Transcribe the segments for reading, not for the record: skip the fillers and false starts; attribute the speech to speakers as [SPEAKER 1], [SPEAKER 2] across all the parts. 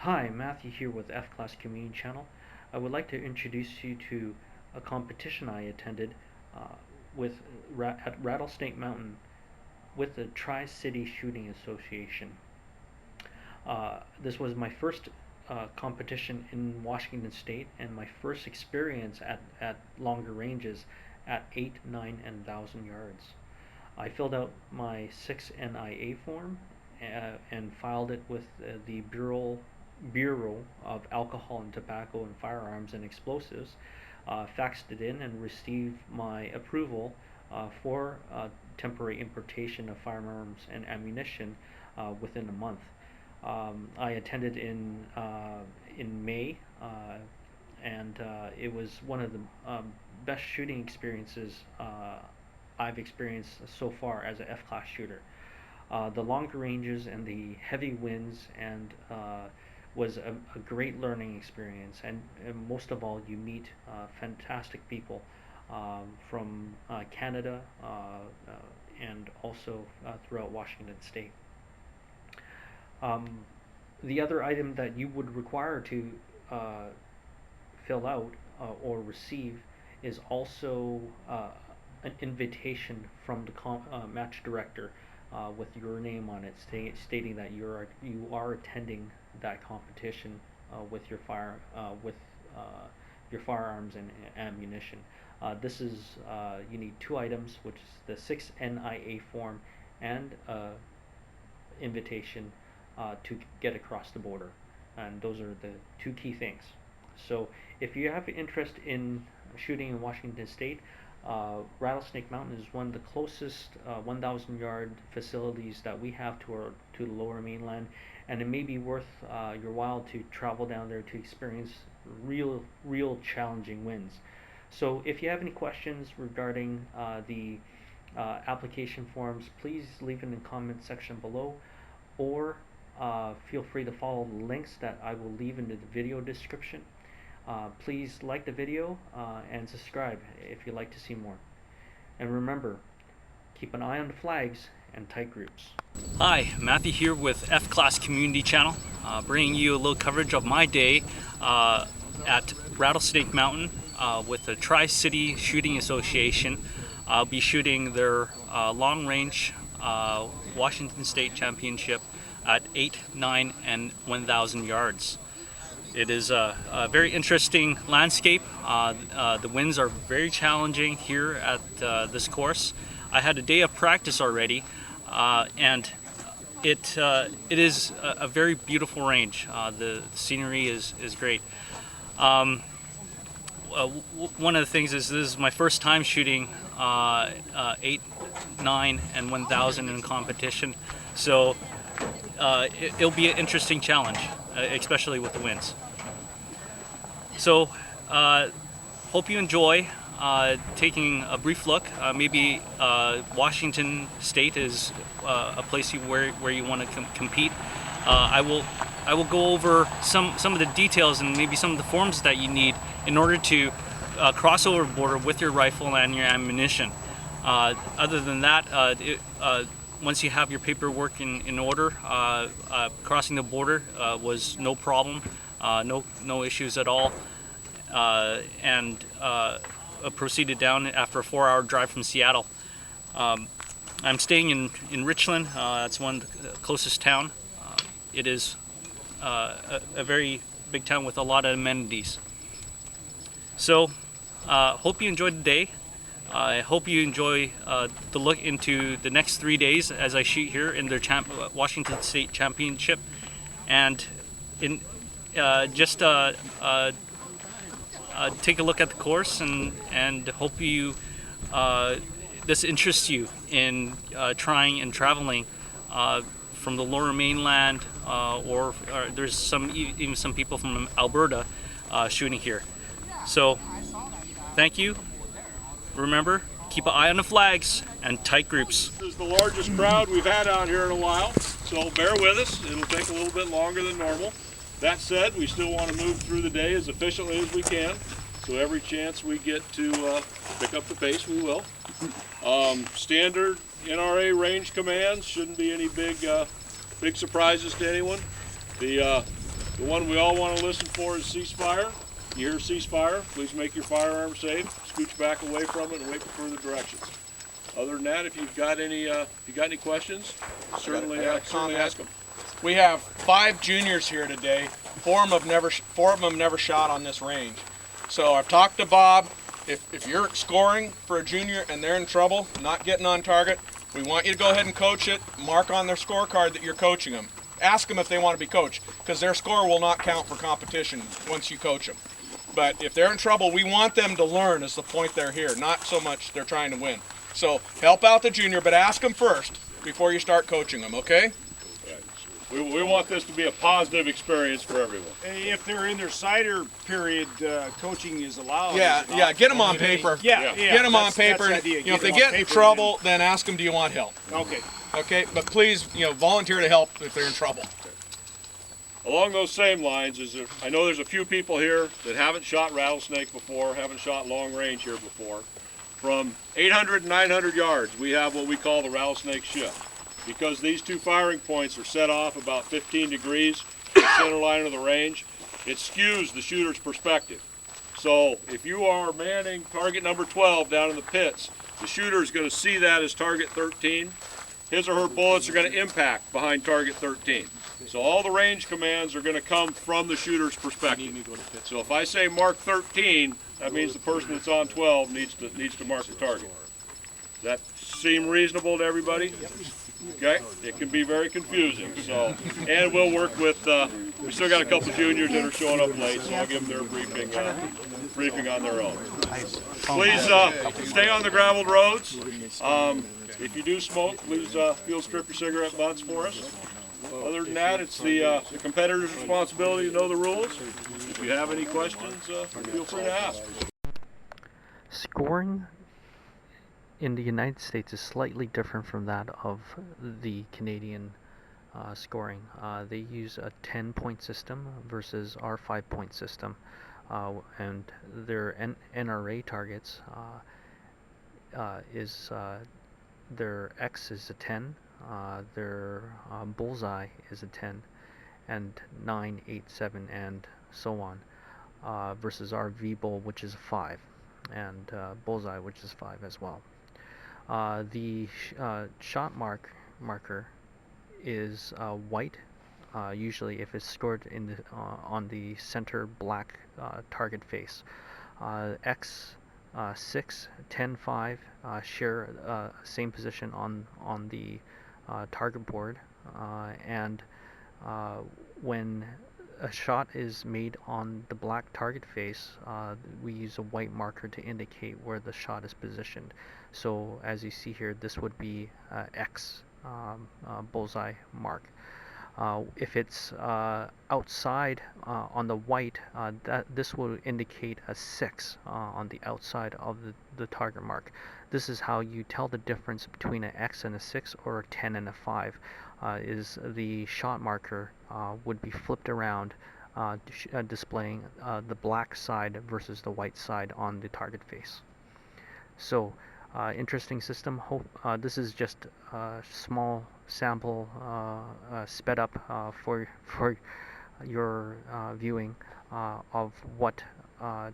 [SPEAKER 1] Hi, Matthew here with F-Class Community Channel. I would like to introduce you to a competition I attended uh, at Rattlesnake Mountain with the Tri-City Shooting Association. This was my first competition in Washington State and my first experience at longer ranges at 8, 9, and 1,000 yards. I filled out my 6 NIA form and filed it with the Bureau of Alcohol and Tobacco and Firearms and Explosives, faxed it in and received my approval for temporary importation of firearms and ammunition within a month. I attended in May, and it was one of the best shooting experiences I've experienced so far as a F-class shooter. The longer ranges and the heavy winds and was a great learning experience, and most of all, you meet fantastic people from Canada and also throughout Washington State. The other item that you would require to fill out or receive is also an invitation from the match director with your name on it, stating that you are attending that competition with your firearms and ammunition. This is you need two items, which is the 6 NIA form and invitation to get across the border, and those are the two key things. So if you have interest in shooting in Washington State, Rattlesnake Mountain is one of the closest 1,000 yard facilities that we have to the Lower Mainland, and it may be worth your while to travel down there to experience real challenging winds. So if you have any questions regarding the application forms, please leave it in the comment section below, or feel free to follow the links that I will leave in the video description. Please like the video and subscribe if you'd like to see more. And remember, keep an eye on the flags and tight groups.
[SPEAKER 2] Hi, Matthew here with F-Class Community Channel, bringing you a little coverage of my day at Rattlesnake Mountain with the Tri-City Shooting Association. I'll be shooting their long-range Washington State Championship at 8, 9, and 1,000 yards. It is a very interesting landscape. The winds are very challenging here at this course. I had a day of practice already, and it is a very beautiful range. The scenery is great. One of the things is this is my first time shooting 8, 9, and 1,000 in competition, so it'll be an interesting challenge, especially with the winds. So hope you enjoy taking a brief look. Maybe Washington State is a place where you want to compete. I will go over some of the details and maybe some of the forms that you need in order to cross over the border with your rifle and your ammunition. Other than that, once you have your paperwork in order, crossing the border was no problem, no issues at all, and proceeded down after a 4-hour drive from Seattle. I'm staying in Richland. That's the closest town. It is a very big town with a lot of amenities. So hope you enjoyed the day. I hope you enjoy the look into the next 3 days as I shoot here in their Washington State Championship, and just take a look at the course and hope you this interests you in trying and traveling from the Lower Mainland, or there's even some people from Alberta shooting here. So thank you. Remember, keep an eye on the flags and tight groups.
[SPEAKER 3] This is the largest crowd we've had out here in a while, so bear with us. It'll take a little bit longer than normal. That said, we still want to move through the day as efficiently as we can, so every chance we get to pick up the pace, we will. Standard NRA range commands, shouldn't be any big surprises to anyone. The The one we all want to listen for is ceasefire. You hear ceasefire, please make your firearm safe, scooch back away from it and wait for further directions. Other than that, if you've got any questions, certainly ask them.
[SPEAKER 4] We have 5 juniors here today. 4 of them never shot on this range. So I've talked to Bob. If you're scoring for a junior and they're in trouble, not getting on target, we want you to go ahead and coach it. Mark on their scorecard that you're coaching them. Ask them if they want to be coached, because their score will not count for competition once you coach them. But if they're in trouble, we want them to learn is the point they're here, not so much they're trying to win. So help out the junior, but ask them first before you start coaching them, okay?
[SPEAKER 3] We want this to be a positive experience for everyone.
[SPEAKER 5] If they're in their cider period, coaching is allowed.
[SPEAKER 4] Yeah, get them on paper.
[SPEAKER 5] Yeah.
[SPEAKER 4] Get them on paper.
[SPEAKER 5] That's the idea.
[SPEAKER 4] You know, if they get in trouble, then ask them, do you want help?
[SPEAKER 5] Okay.
[SPEAKER 4] Okay, but please, volunteer to help if they're in trouble.
[SPEAKER 3] Along those same lines, I know there's a few people here that haven't shot rattlesnake before, haven't shot long range here before. From 800 and 900 yards, we have what we call the rattlesnake shift. Because these 2 firing points are set off about 15 degrees from the center line of the range, it skews the shooter's perspective. So if you are manning target number 12 down in the pits, the shooter is going to see that as target 13. His or her bullets are going to impact behind target 13. So all the range commands are going to come from the shooter's perspective. So if I say mark 13, that means the person that's on 12 needs to mark the target. Does that seem reasonable to everybody? Okay, it can be very confusing. So, and we'll work with. We still got a couple of juniors that are showing up late, so I'll give them their briefing on their own. Please stay on the graveled roads. If you do smoke, please field strip your cigarette butts for us. Other than that, it's the competitor's responsibility to know the rules. If you have any questions, feel free to ask.
[SPEAKER 1] Scoring in the United States is slightly different from that of the Canadian scoring. They use a 10-point system versus our 5-point system, and their NRA targets is their X is a 10, their bullseye is a 10, and 9, 8, 7, and so on, versus our V-bull, which is a 5, and bullseye, which is 5 as well. The shot marker is white, usually if it's scored in the, on the center black target face. X 6, 10, 5 share same position on the target board, and when a shot is made on the black target face, we use a white marker to indicate where the shot is positioned. So as you see here, this would be X bullseye mark. If it's outside on the white, this will indicate a 6 on the outside of the target mark. This is how you tell the difference between an X and a 6 or a 10 and a 5. Is the shot marker would be flipped around, displaying the black side versus the white side on the target face. So interesting system. This is just a small sample sped up for your viewing of what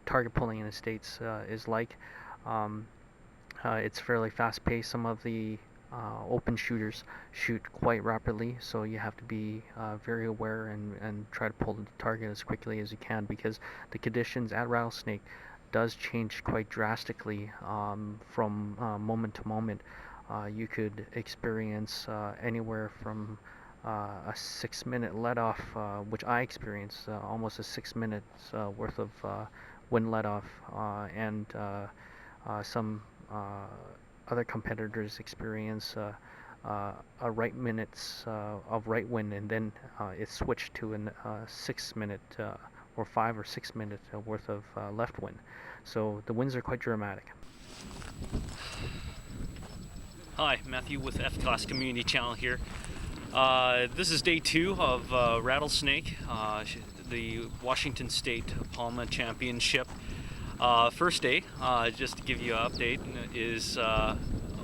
[SPEAKER 1] target pulling in the States is like. It's fairly fast paced. Some of the open shooters shoot quite rapidly, so you have to be very aware and try to pull the target as quickly as you can, because the conditions at Rattlesnake does change quite drastically from moment to moment. You could experience anywhere from a 6-minute let-off, which I experienced, almost a 6 minutes worth of wind let-off, and some other competitors experience a right minutes of right wind, and then it switched to a 6 minute or 5 or 6 minute worth of left wind. So the winds are quite dramatic.
[SPEAKER 2] Hi, Matthew with F-Class Community Channel here. This is day 2 of Rattlesnake, the Washington State Palma Championship. First day, just to give you an update,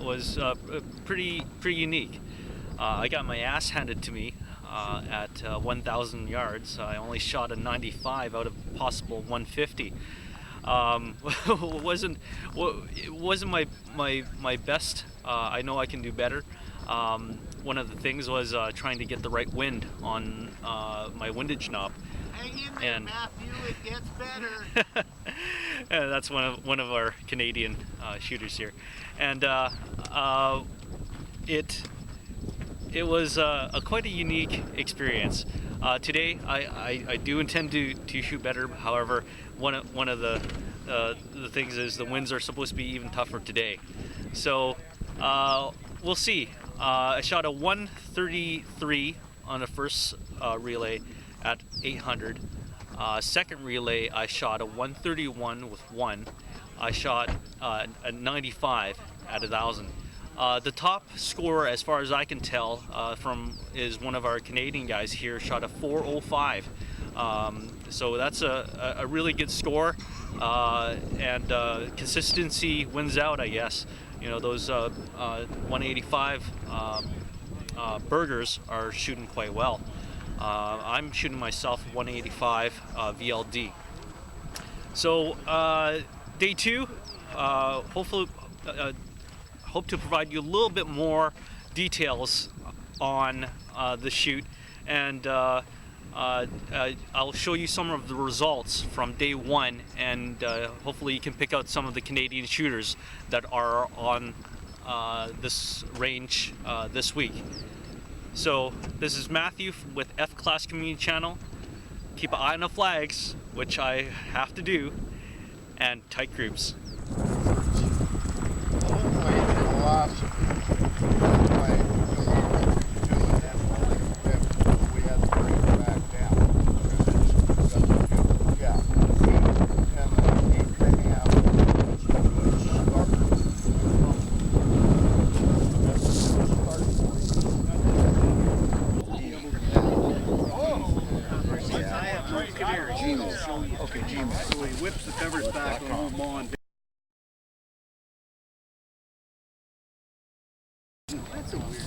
[SPEAKER 2] was pretty unique. I got my ass handed to me at 1,000 yards. I only shot a 95 out of possible 150. It wasn't my best. I know I can do better. One of the things was trying to get the right wind on my windage knob.
[SPEAKER 6] Hang in there,
[SPEAKER 2] And
[SPEAKER 6] Matthew, it gets better.
[SPEAKER 2] and that's one of our Canadian shooters here, and it was quite a unique experience. Today I do intend to shoot better. However, one of the things is the winds are supposed to be even tougher today, so we'll see. I shot a 133 on the first relay at 800. Second relay I shot a 131 with 1. I shot a 95 at 1,000. The top score, as far as I can tell, is one of our Canadian guys here, shot a 405. So that's a really good score, and consistency wins out, I guess. You know, those 185 burgers are shooting quite well. I'm shooting myself 185 VLD. So day 2, hopefully hope to provide you a little bit more details on the shoot, and I'll show you some of the results from day 1, and hopefully you can pick out some of the Canadian shooters that are on this range this week. So this is Matthew with F-Class Community Channel. Keep an eye on the flags, which I have to do, and tight groups.
[SPEAKER 5] Okay, Gmail. So he whips the covers back on them on. That's a weird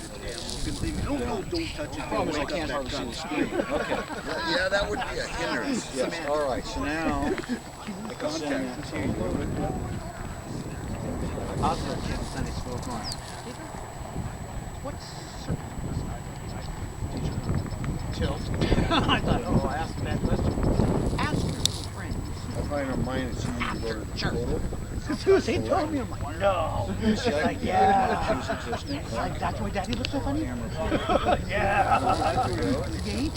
[SPEAKER 5] animal. Don't touch it.
[SPEAKER 7] Problem is I can't hardly see the screen. Okay.
[SPEAKER 8] Yeah, that would be a hindrance.
[SPEAKER 7] Yes. All right. So now
[SPEAKER 8] The contact is here.
[SPEAKER 6] Also, Jim Sunday school going. What's tilt? I thought, oh, I asked that question. Ask your little friends.
[SPEAKER 8] I find on mine it's easy to go to the total.
[SPEAKER 6] Susie told me, I'm like, no. She's like, yeah. It's like, that's why Daddy looks so funny. Yeah. Gate?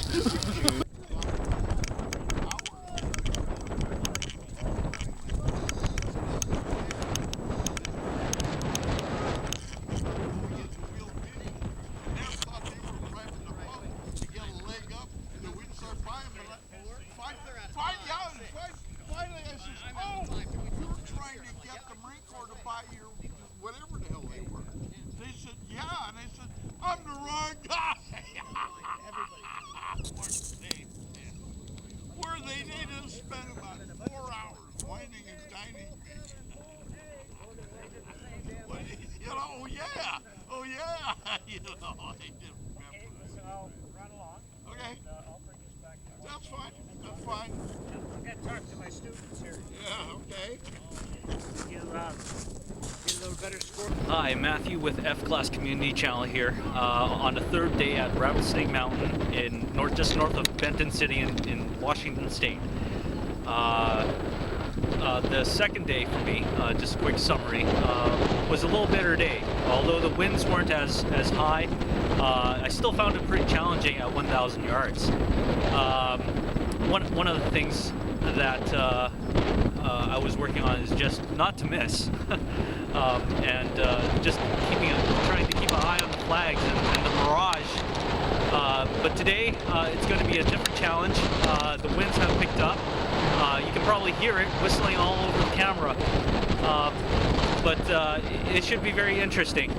[SPEAKER 8] Okay. I'll bring this back. That's fine. That's fine.
[SPEAKER 6] I got to talk to my students here.
[SPEAKER 8] Yeah, okay.
[SPEAKER 6] Get a little better score.
[SPEAKER 2] Hi, Matthew with F-Class Community Channel here on the third day at Rattlesnake Mountain in just north of Benton City in Washington State. The second day for me, just a quick summary, was a little better day. Although the winds weren't as high, I still found it pretty challenging at 1,000 yards. One of the things that I was working on is just not to miss, and just trying to keep an eye on the flags and the mirage. But today it's going to be a different challenge. The winds have picked up. You can probably hear it whistling all over the camera, but it should be very interesting.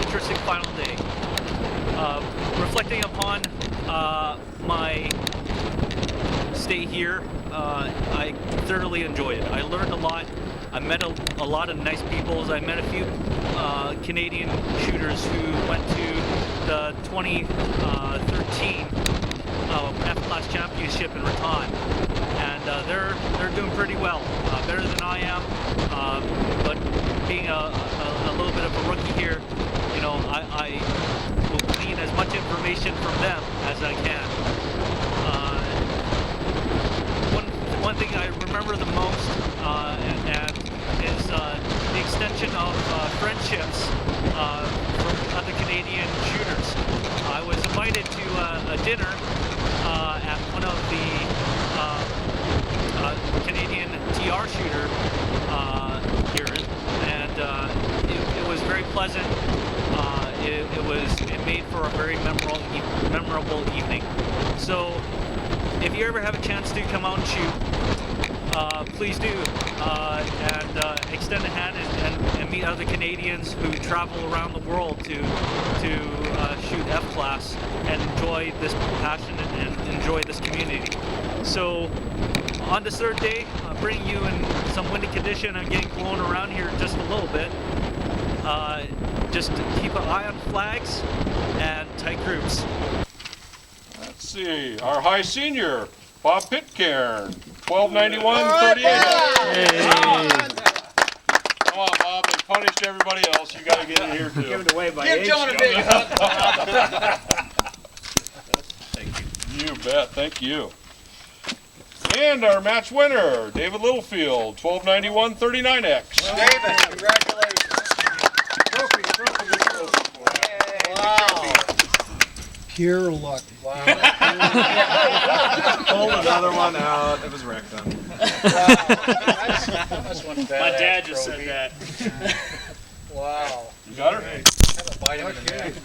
[SPEAKER 2] Interesting final day. Reflecting upon my stay here, I thoroughly enjoyed it. I learned a lot I met a lot of nice people. I met a few Canadian shooters who went to the 2013 F-Class Championship in Rattlesnake, and they're doing pretty well, better than I am. But being a little bit of a rookie here, you know, I will glean as much information from them as I can. One thing I remember the most and is the extension of friendships from other Canadian shooters. I was invited to a dinner at one of the Canadian TR shooter here, and it was very pleasant. It made for a very memorable evening. So if you ever have a chance to come out and shoot, please do, and extend a hand and meet other Canadians who travel around the world to shoot F-Class and enjoy this passion and enjoy this community. So on this third day, bringing you in some windy condition and getting blown around here just a little bit. Just keep an eye on flags and tight groups.
[SPEAKER 3] Let's see, our high senior, Bob Pitcairn, 1291-38. Come on, Bob, they punished everybody else. You got to get in here too.
[SPEAKER 5] Give it away by
[SPEAKER 6] Give
[SPEAKER 5] age.
[SPEAKER 6] John a big hug.
[SPEAKER 3] Thank you. You bet, thank you. And our match winner, David Littlefield, 1291-39X.
[SPEAKER 6] David, congratulations. Wow.
[SPEAKER 9] Pure luck.
[SPEAKER 6] Wow.
[SPEAKER 4] Pulled another one out. It was wrecked on.
[SPEAKER 6] That's one badass
[SPEAKER 5] My dad just
[SPEAKER 6] trophy.
[SPEAKER 5] said that.
[SPEAKER 6] Wow.
[SPEAKER 3] You got her?
[SPEAKER 6] Have a bite of it in a minute.